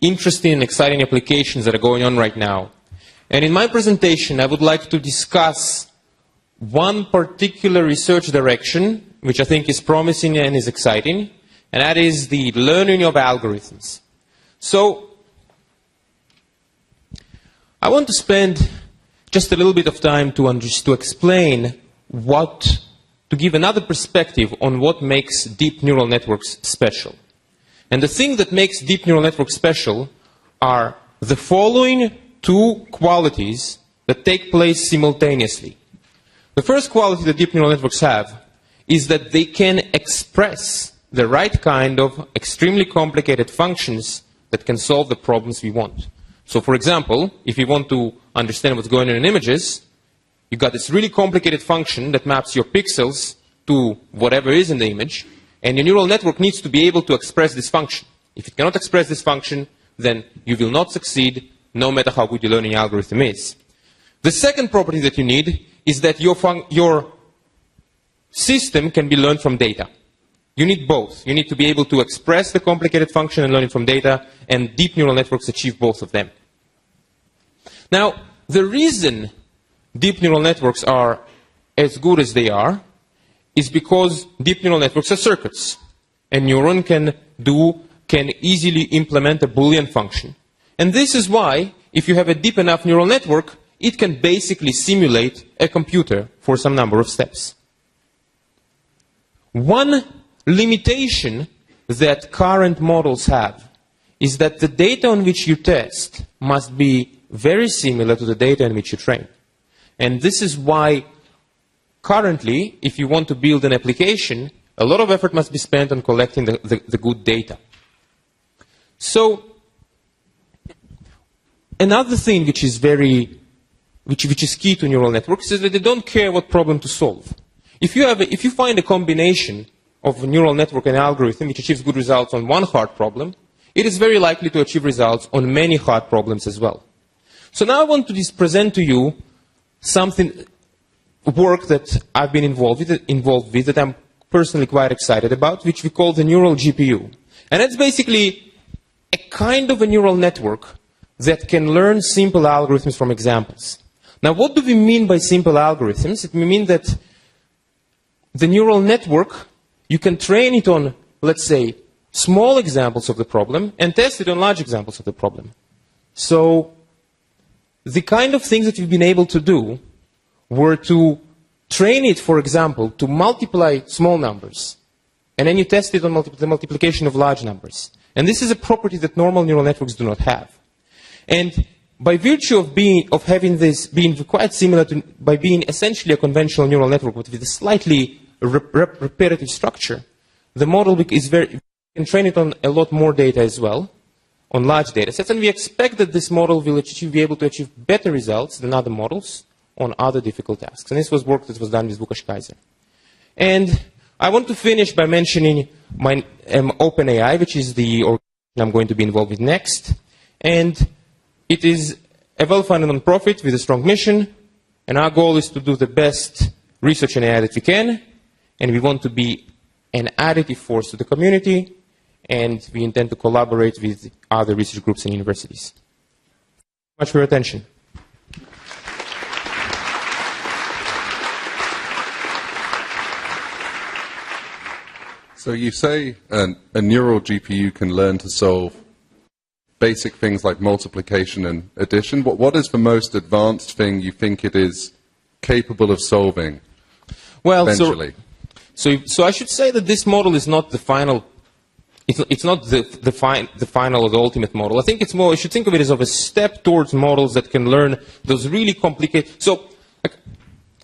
interesting and exciting applications that are going on right now. And in my presentation, I would like to discuss one particular research direction, which I think is promising and is exciting, and that is the learning of algorithms. So, I want to spend just a little bit of time to explain to give another perspective on what makes deep neural networks special. And the thing that makes deep neural networks special are the following two qualities that take place simultaneously. The first quality that deep neural networks have is that they can express the right kind of extremely complicated functions that can solve the problems we want. So, for example, if you want to understand what's going on in images, you've got this really complicated function that maps your pixels to whatever is in the image, and your neural network needs to be able to express this function. If it cannot express this function, then you will not succeed, no matter how good your learning algorithm is. The second property that you need is that your system can be learned from data. You need both. You need to be able to express the complicated function and learn it from data, and deep neural networks achieve both of them. Now, the reason deep neural networks are as good as they are is because deep neural networks are circuits. A neuron can easily implement a Boolean function. And this is why, if you have a deep enough neural network, it can basically simulate a computer for some number of steps. One limitation that current models have is that the data on which you test must be very similar to the data on which you train. And this is why currently, if you want to build an application, a lot of effort must be spent on collecting the good data. So, another thing which is key to neural networks is that they don't care what problem to solve. If you find a combination of a neural network and algorithm which achieves good results on one hard problem, it is very likely to achieve results on many hard problems as well. So now I want to present to you work that I've been involved with that I'm personally quite excited about, which we call the neural GPU. And it's basically a kind of a neural network that can learn simple algorithms from examples. Now, what do we mean by simple algorithms? It means that the neural network, you can train it on, let's say, small examples of the problem and test it on large examples of the problem. So, the kind of things that we've been able to do were to train it, for example, to multiply small numbers. And then you test it on the multiplication of large numbers. And this is a property that normal neural networks do not have. And by virtue of being quite similar to, by being essentially a conventional neural network with a slightly repetitive structure, the model can train it on a lot more data as well, on large data sets, and we expect that this model will be able to achieve better results than other models on other difficult tasks. And this was work that was done with Lukasz Kaiser. And I want to finish by mentioning my OpenAI, which is the organization I'm going to be involved with next. And it is a well-funded non-profit with a strong mission, and our goal is to do the best research in AI that we can, and we want to be an additive force to the community, and we intend to collaborate with other research groups and universities. Thank you much for your attention. So you say a neural GPU can learn to solve basic things like multiplication and addition. What is the most advanced thing you think it is capable of solving eventually? So I should say that this model is not the final. It's not the final or the ultimate model. I think it's more. You should think of it as of a step towards models that can learn those really complicated. So,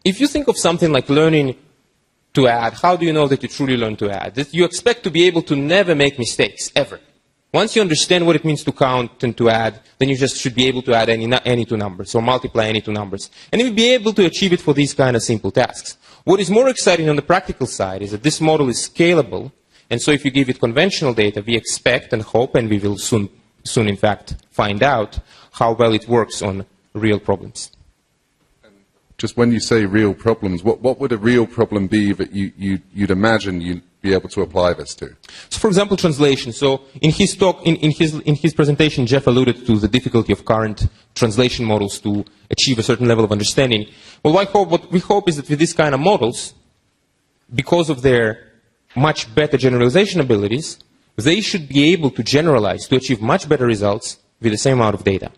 if you think of something like learning to add, how do you know that you truly learn to add? That you expect to be able to never make mistakes ever. Once you understand what it means to count and to add, then you just should be able to add any two numbers or multiply any two numbers, and you'll be able to achieve it for these kind of simple tasks. What is more exciting on the practical side is that this model is scalable. And so if you give it conventional data, we expect and hope, and we will soon in fact find out how well it works on real problems. Just when you say real problems, what would a real problem be that you'd imagine be able to apply this to? So, for example, translation. So, in his talk, in his presentation, Jeff alluded to the difficulty of current translation models to achieve a certain level of understanding. Well, what we hope is that with these kind of models, because of their much better generalization abilities, they should be able to generalize to achieve much better results with the same amount of data.